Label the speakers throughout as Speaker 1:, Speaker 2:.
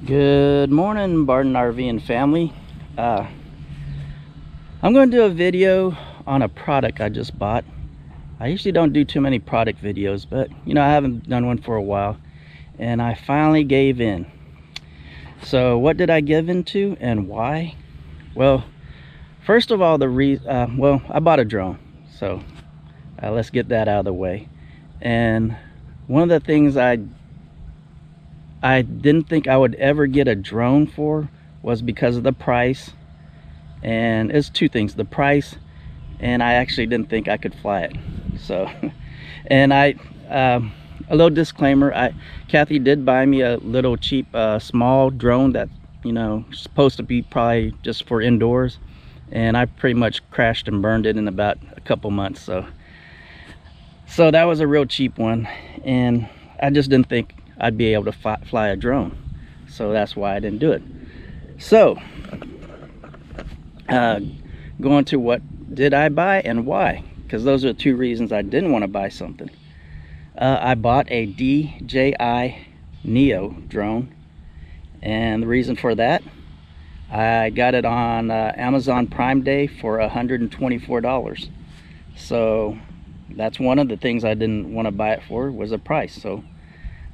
Speaker 1: Good morning, Barton RV and family. I'm going to do a video on a product I just bought. I usually don't do too many product videos, but I haven't done one for a while, and I finally gave in. So what did I give into and why? Well, first of all, I bought a drone, so let's get that out of the way. And one of the things I didn't think I would ever get a drone for was because of the price. And it's two things: the price, and I actually didn't think I could fly it. So and a little disclaimer, Kathy did buy me a little cheap small drone that supposed to be probably just for indoors, and I pretty much crashed and burned it in about a couple months. So that was a real cheap one, and I just didn't think I'd be able to fly a drone, so that's why I didn't do it. So going to what did I buy and why, because those are two reasons I didn't want to buy something. I bought a DJI Neo drone, and the reason for that, I got it on Amazon Prime Day for $124. So that's one of the things I didn't want to buy it for, was the price. So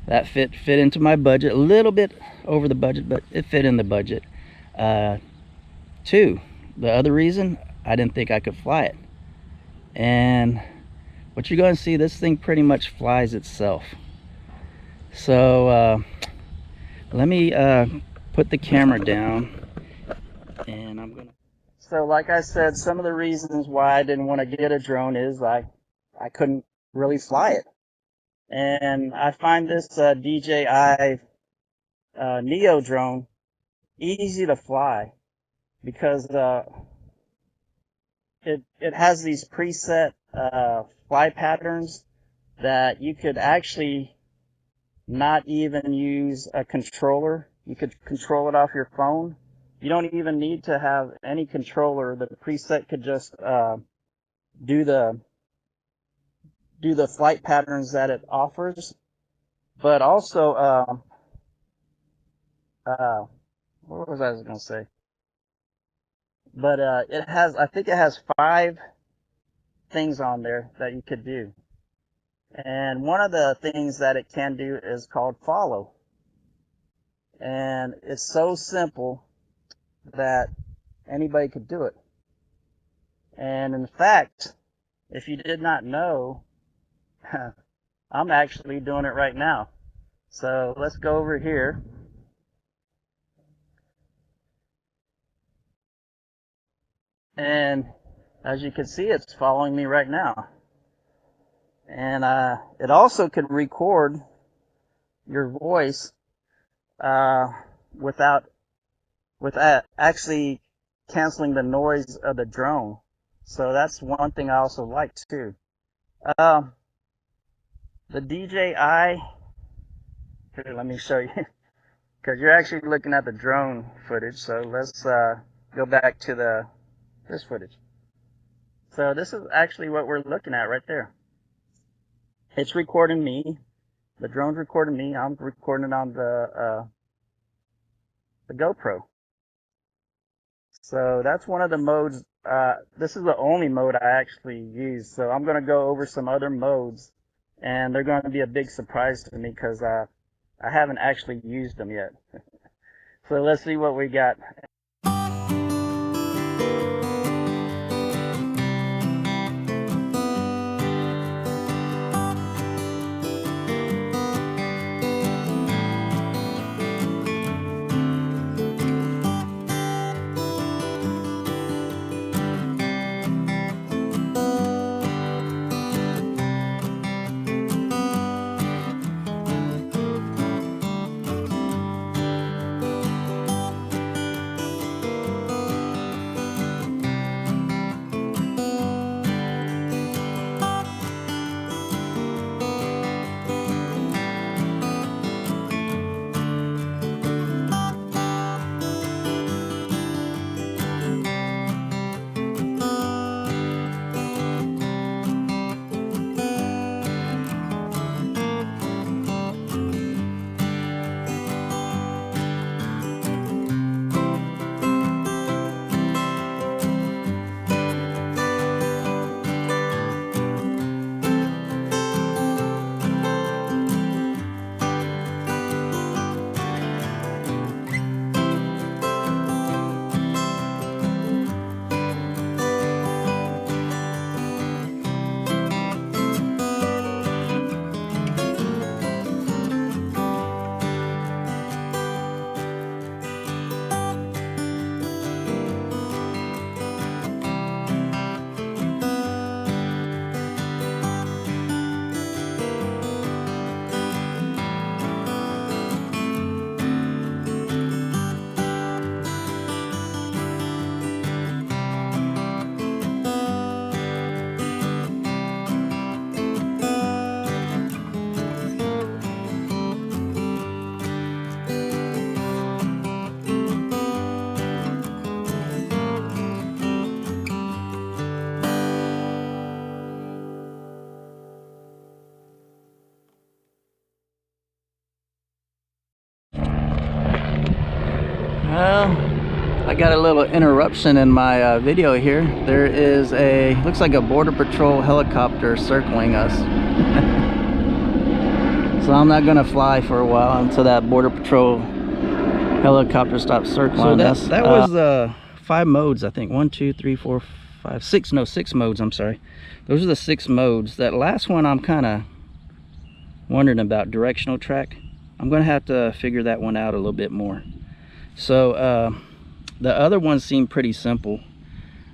Speaker 1: that fit into my budget, a little bit over the budget, but it fit in the budget. Two, the other reason, I didn't think I could fly it. And what you're going to see, this thing pretty much flies itself. So let me put the camera down, and I'm gonna. So like I said, some of the reasons why I didn't want to get a drone is I couldn't really fly it. And I find this DJI Neo drone easy to fly, because it has these preset fly patterns that you could actually not even use a controller. You could control it off your phone. You don't even need to have any controller. The preset could just do the flight patterns that it offers. But also what was I going to say? But I think it has 5 things on there that you could do. And one of the things that it can do is called follow. And it's so simple that anybody could do it. And in fact, if you did not know, I'm actually doing it right now. So let's go over here. And as you can see, it's following me right now. And it also could record your voice without actually canceling the noise of the drone. So that's one thing I also like too. The DJI, here, let me show you, because you're actually looking at the drone footage. So let's go back to this footage. So this is actually what we're looking at right there. It's recording me. The drone's recording me. I'm recording it on the GoPro. So that's one of the modes. This is the only mode I actually use. So I'm going to go over some other modes, and they're going to be a big surprise to me because I haven't actually used them yet. So let's see what we got. Well, I got a little interruption in my video here. There is looks like a Border Patrol helicopter circling us. So I'm not gonna fly for a while until that Border Patrol helicopter stops circling us. That was 5 modes, I think. 1, 2, 3, 4, 5, 6. No, 6 modes. I'm sorry. Those are the 6 modes. That last one, I'm kind of wondering about, directional track. I'm gonna have to figure that one out a little bit more. So the other ones seem pretty simple.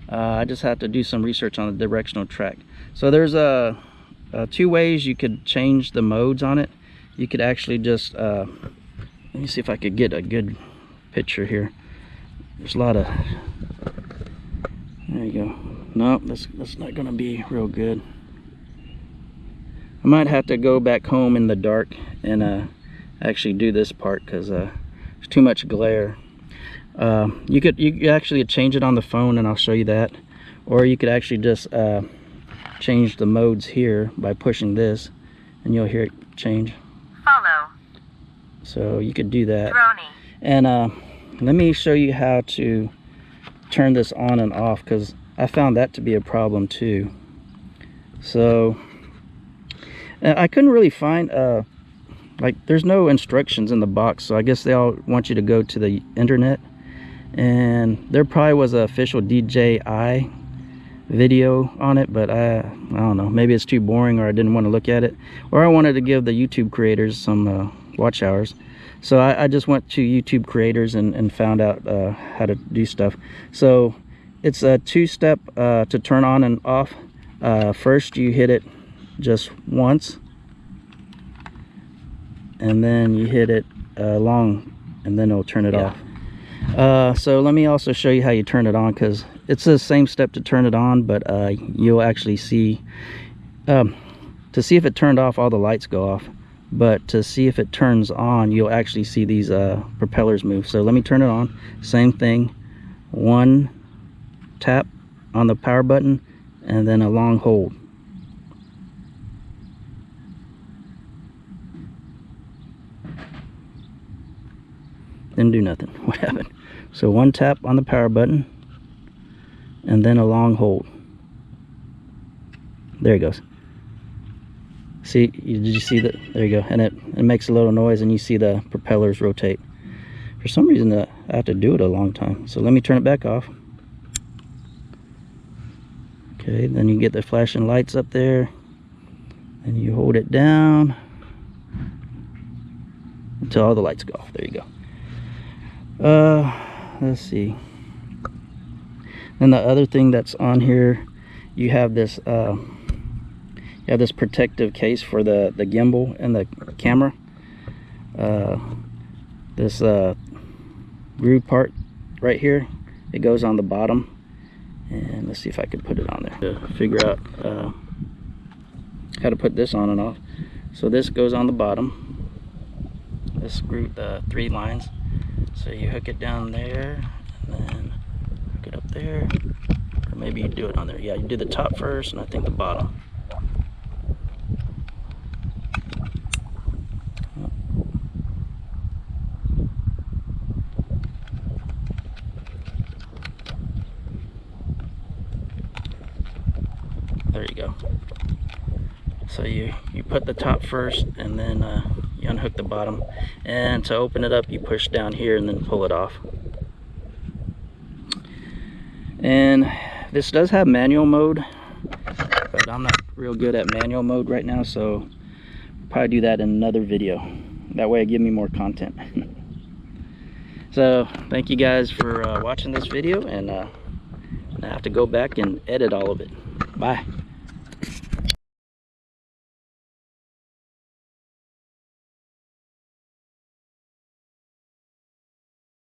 Speaker 1: I just have to do some research on the directional track. So there's 2 ways you could change the modes on it. You could actually just let me see if I could get a good picture here. There's a lot of, there you go. No, that's not gonna be real good. I might have to go back home in the dark and actually do this part because there's too much glare. You could actually change it on the phone, and I'll show you that. Or you could actually just change the modes here by pushing this, and you'll hear it change.
Speaker 2: Follow.
Speaker 1: So you could do that.
Speaker 2: Donnie.
Speaker 1: And let me show you how to turn this on and off, because I found that to be a problem too. So I couldn't really find like, there's no instructions in the box, so I guess they all want you to go to the internet, and there probably was an official DJI video on it, but I don't know, maybe it's too boring, or I didn't want to look at it, or I wanted to give the YouTube creators some watch hours. So I just went to YouTube creators and found out how to do stuff. So it's a 2-step to turn on and off. First you hit it just once, and then you hit it long, and then it'll turn it off. So let me also show you how you turn it on, because it's the same step to turn it on, but you'll actually see, to see if it turned off, all the lights go off, but to see if it turns on, you'll actually see these propellers move. So let me turn it on. Same thing, 1 tap on the power button, and then a long hold. Didn't do nothing. What happened? So 1 tap on the power button, and then a long hold. There it goes. See, did you see that? There you go. And it makes a little noise, and you see the propellers rotate. For some reason I have to do it a long time. So let me turn it back off. Okay, then you get the flashing lights up there, and you hold it down until all the lights go off. There you go. Let's see. Then the other thing that's on here, you have this protective case for the gimbal and the camera. This groove part right here, it goes on the bottom, and let's see if I could put it on there to figure out how to put this on and off. So this goes on the bottom. This screw, the 3 lines. So you hook it down there, and then hook it up there, or maybe you do it on there. Yeah, you do the top first, and I think the bottom. There you go. So you put the top first, and then you unhook the bottom, and to open it up you push down here and then pull it off. And this does have manual mode, but I'm not real good at manual mode right now, so I'll probably do that in another video. That way it gives me more content. So thank you guys for watching this video, and I have to go back and edit all of it. Bye.